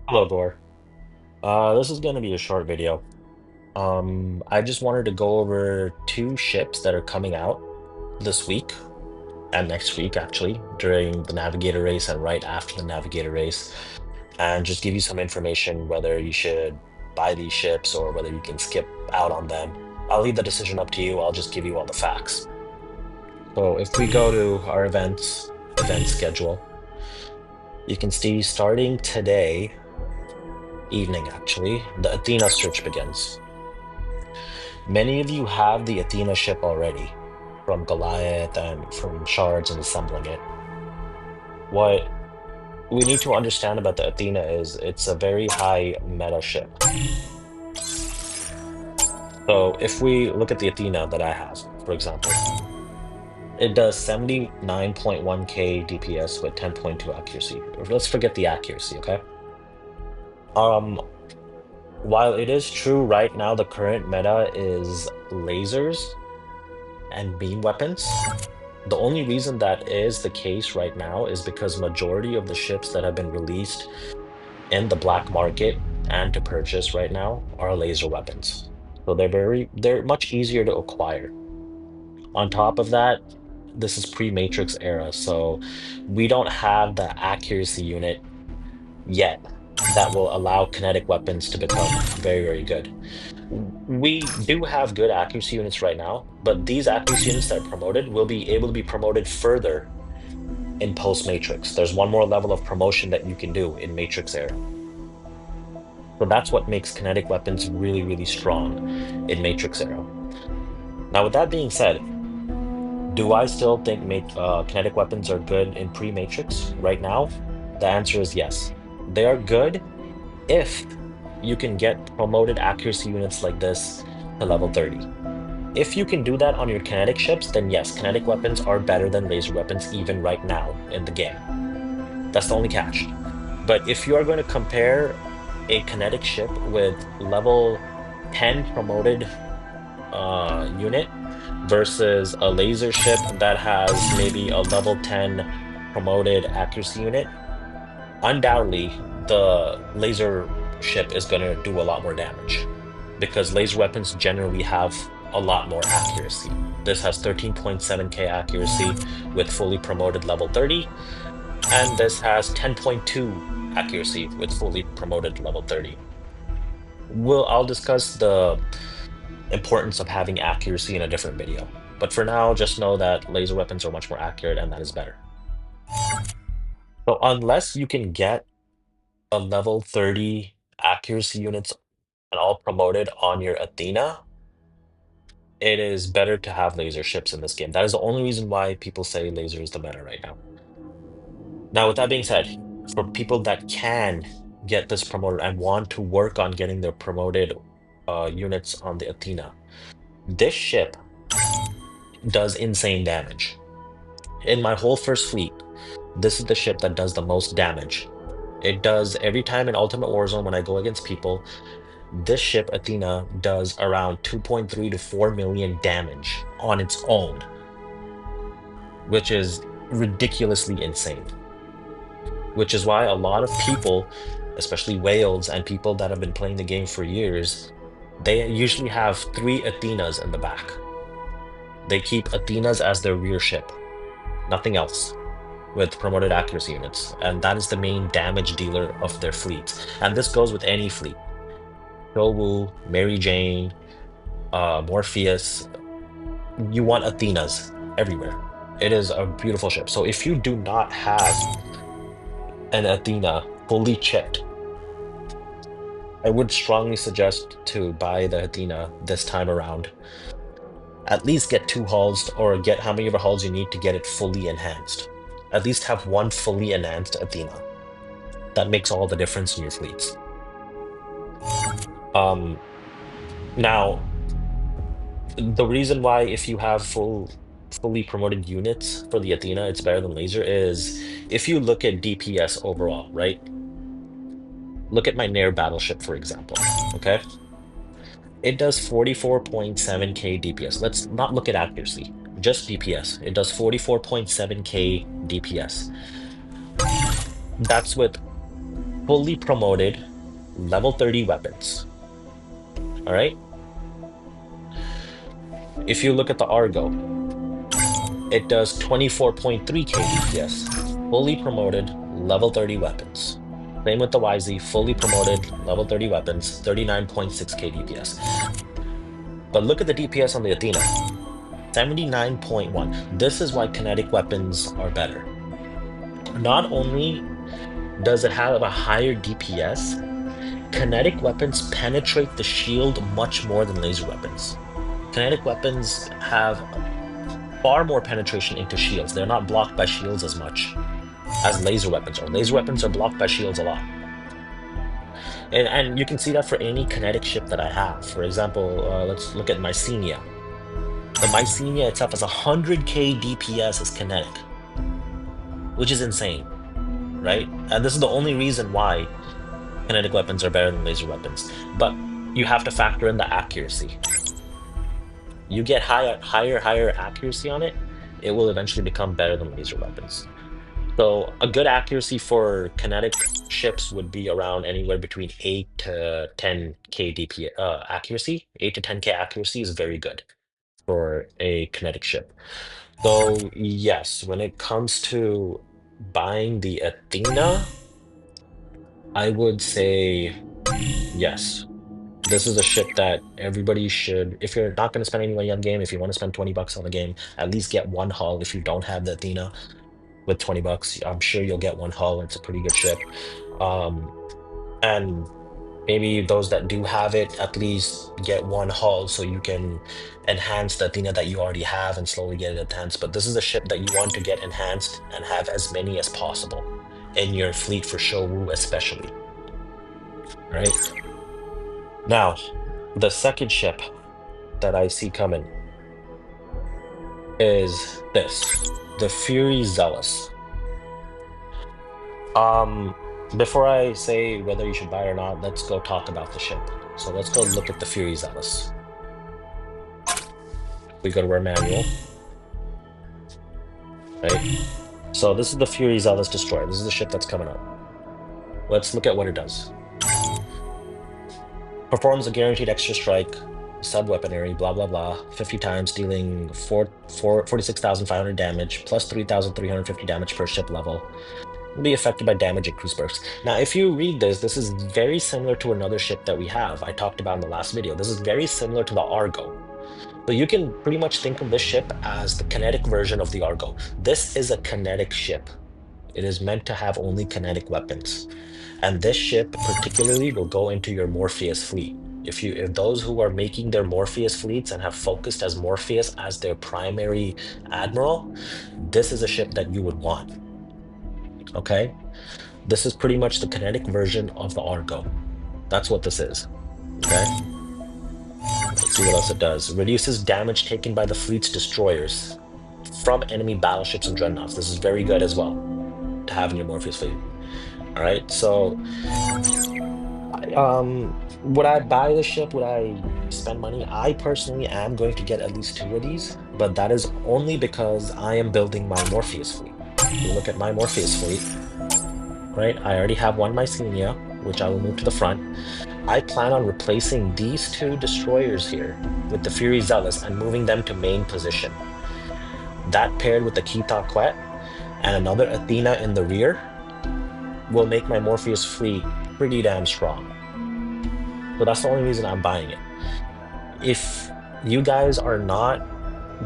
Hello, Gore. This is going to be a short video. I just wanted to go over two ships that are coming out this week and next week, actually, during the Navigator race and right after the Navigator race, and just give you some information whether you should buy these ships or whether you can skip out on them. I'll leave the decision up to you. I'll just give you all the facts. So if we go to our event schedule, you can see starting today evening, actually, the Athena search begins. Many of you have the Athena ship already from Goliath and from shards and assembling it. What we need to understand about the Athena is it's a very high meta ship. So if we look at the Athena that I have, for example, it does 79.1k DPS with 10.2 accuracy. Let's forget the accuracy, okay? Um, while it is true right now the current meta is lasers and beam weapons, the only reason that is the case right now is because majority of the ships that have been released in the black market and to purchase right now are laser weapons. So they're much easier to acquire. On top of that, this is pre-Matrix era, so we don't have the accuracy unit yet that will allow kinetic weapons to become very, very good. We do have good accuracy units right now, but these accuracy units that are promoted will be able to be promoted further in post Matrix. There's one more level of promotion that you can do in Matrix era. So that's what makes kinetic weapons really, really strong in Matrix era. Now, with that being said, do I still think kinetic weapons are good in pre-Matrix right now? The answer is yes. They are good if you can get promoted accuracy units like this to level 30. If you can do that on your kinetic ships, then yes, kinetic weapons are better than laser weapons even right now in the game. That's the only catch. But if you are going to compare a kinetic ship with level 10 promoted unit versus a laser ship that has maybe a level 10 promoted accuracy unit, undoubtedly the laser ship is going to do a lot more damage because laser weapons generally have a lot more accuracy. This has 13.7k accuracy with fully promoted level 30, and this has 10.2 accuracy with fully promoted level 30. I'll discuss the importance of having accuracy in a different video. But for now, just know that laser weapons are much more accurate and that is better. So unless you can get a level 30 accuracy units and all promoted on your Athena, it is better to have laser ships in this game. That is the only reason why people say laser is the meta right now. Now, with that being said, for people that can get this promoted and want to work on getting their promoted units on the Athena, this ship does insane damage. In my whole first fleet, this is the ship that does the most damage. It does every time in Ultimate Warzone when I go against people, this ship, Athena, does around 2.3 to 4 million damage on its own, which is ridiculously insane. Which is why a lot of people, especially whales and people that have been playing the game for years, they usually have three Athenas in the back. They keep Athenas as their rear ship, nothing else, with promoted accuracy units, and that is the main damage dealer of their fleets. And this goes with any fleet. Showu, Mary Jane, Morpheus, you want Athenas everywhere. It is a beautiful ship. So if you do not have an Athena fully chipped, I would strongly suggest to buy the Athena this time around. At least get two hulls or get how many of the hulls you need to get it fully enhanced. At least have one fully enhanced Athena. That makes all the difference in your fleets. Um, Now, the reason why if you have fully promoted units for the Athena, it's better than laser is if you look at DPS overall, right? Look at my Nair battleship, for example. Okay? It does 44.7k DPS. Let's not look at accuracy, just DPS. It does 44.7k DPS. That's with fully promoted level 30 weapons. All right. If you look at the Argo, it does 24.3k DPS, fully promoted level 30 weapons. Same with the YZ, fully promoted level 30 weapons, 39.6k DPS. But look at the DPS on the Athena, 79.1. This is why kinetic weapons are better. Not only does it have a higher DPS, kinetic weapons penetrate the shield much more than laser weapons. Kinetic weapons have far more penetration into shields. They're not blocked by shields as much as laser weapons are. Laser weapons are blocked by shields a lot. And you can see that for any kinetic ship that I have. For example, let's look at Mycenia. The Mycenia itself has 100k DPS as kinetic, which is insane, right? And this is the only reason why kinetic weapons are better than laser weapons. But you have to factor in the accuracy. You get higher accuracy on it, it will eventually become better than laser weapons. So a good accuracy for kinetic ships would be around anywhere between 8 to 10k DP accuracy. 8 to 10k accuracy is very good for a kinetic ship. So yes, when it comes to buying the Athena, I would say yes. This is a ship that everybody should, if you're not going to spend any money on the game, if you want to spend 20 bucks on the game, at least get one hull if you don't have the Athena with 20 bucks. I'm sure you'll get one hull. It's a pretty good ship. Um, and maybe those that do have it, at least get one hull so you can enhance the Athena that you already have and slowly get it enhanced. But this is a ship that you want to get enhanced and have as many as possible in your fleet for Showu especially, right? Now, the second ship that I see coming is this, the Fury Zealous. Um, Before I say whether you should buy it or not, let's go talk about the ship. So let's go look at the Fury Zealous. We go to our manual, right? So this is the Fury Zealous Destroyer. This is the ship that's coming up. Let's look at what it does. Performs a guaranteed extra strike, sub-weaponry, blah, blah, blah, 50 times, dealing 46,500 damage, plus 3,350 damage per ship level. Will be affected by damage and cruise bursts. Now, if you read this, this is very similar to another ship that we have. I talked about in the last video. This is very similar to the Argo. So you can pretty much think of this ship as the kinetic version of the Argo. This is a kinetic ship. It is meant to have only kinetic weapons. And this ship particularly will go into your Morpheus fleet. If those who are making their Morpheus fleets and have focused as Morpheus as their primary admiral, this is a ship that you would want. Okay? This is pretty much the kinetic version of the Argo. That's what this is. Okay? Let's see what else it does. Reduces damage taken by the fleet's destroyers from enemy battleships and dreadnoughts. This is very good as well to have in your Morpheus fleet. All right, so would I buy the ship? Would I spend money? I personally am going to get at least two of these, but that is only because I am building my Morpheus fleet. If you look at my Morpheus fleet, right? I already have one Mycenia, which I will move to the front. I plan on replacing these two destroyers here with the Fury Zealous and moving them to main position. That paired with the Kita Quet and another Athena in the rear will make my Morpheus fleet pretty damn strong. So that's the only reason I'm buying it. If you guys are not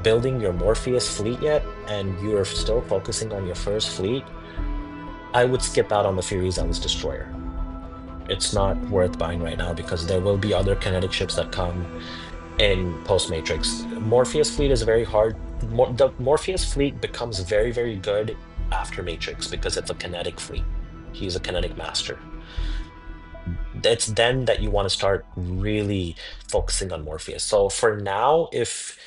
building your Morpheus fleet yet and you're still focusing on your first fleet, I would skip out on the Fury Zealous destroyer. It's not worth buying right now because there will be other kinetic ships that come in post-Matrix. Morpheus fleet is very hard. The Morpheus fleet becomes very, very good after Matrix because it's a kinetic fleet. He's a kinetic master. It's then that you want to start really focusing on Morpheus. So for now, if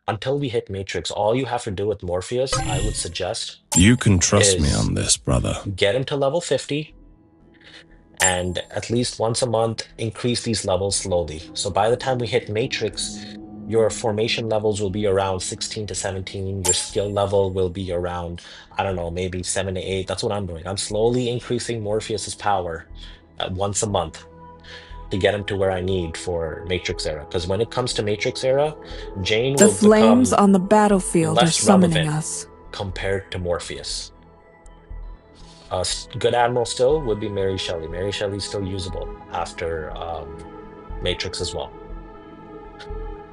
until we hit Matrix, all you have to do with Morpheus, I would suggest, You can trust me is on this, brother. get him to level 50 and at least once a month increase these levels slowly. So by the time we hit Matrix, Your formation levels will be around 16 to 17. Your skill level will be around, I don't know, maybe 7 to 8. That's what I'm doing. I'm slowly increasing Morpheus's power at once a month to get him to where I need for Matrix Era. Because when it comes to Matrix Era, Jane The will flames become on the battlefield are less summoning relevant us. compared to Morpheus. Good Admiral still would be Mary Shelley. Mary Shelley's still usable after Matrix as well.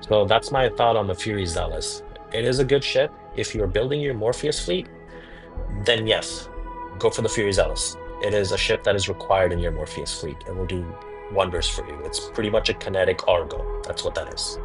So that's my thought on the Fury Zealous. It is a good ship. If you're building your Morpheus fleet, then yes, go for the Fury Zealous. It is a ship that is required in your Morpheus fleet. It will do wonders for you. It's pretty much a kinetic Argo. That's what that is.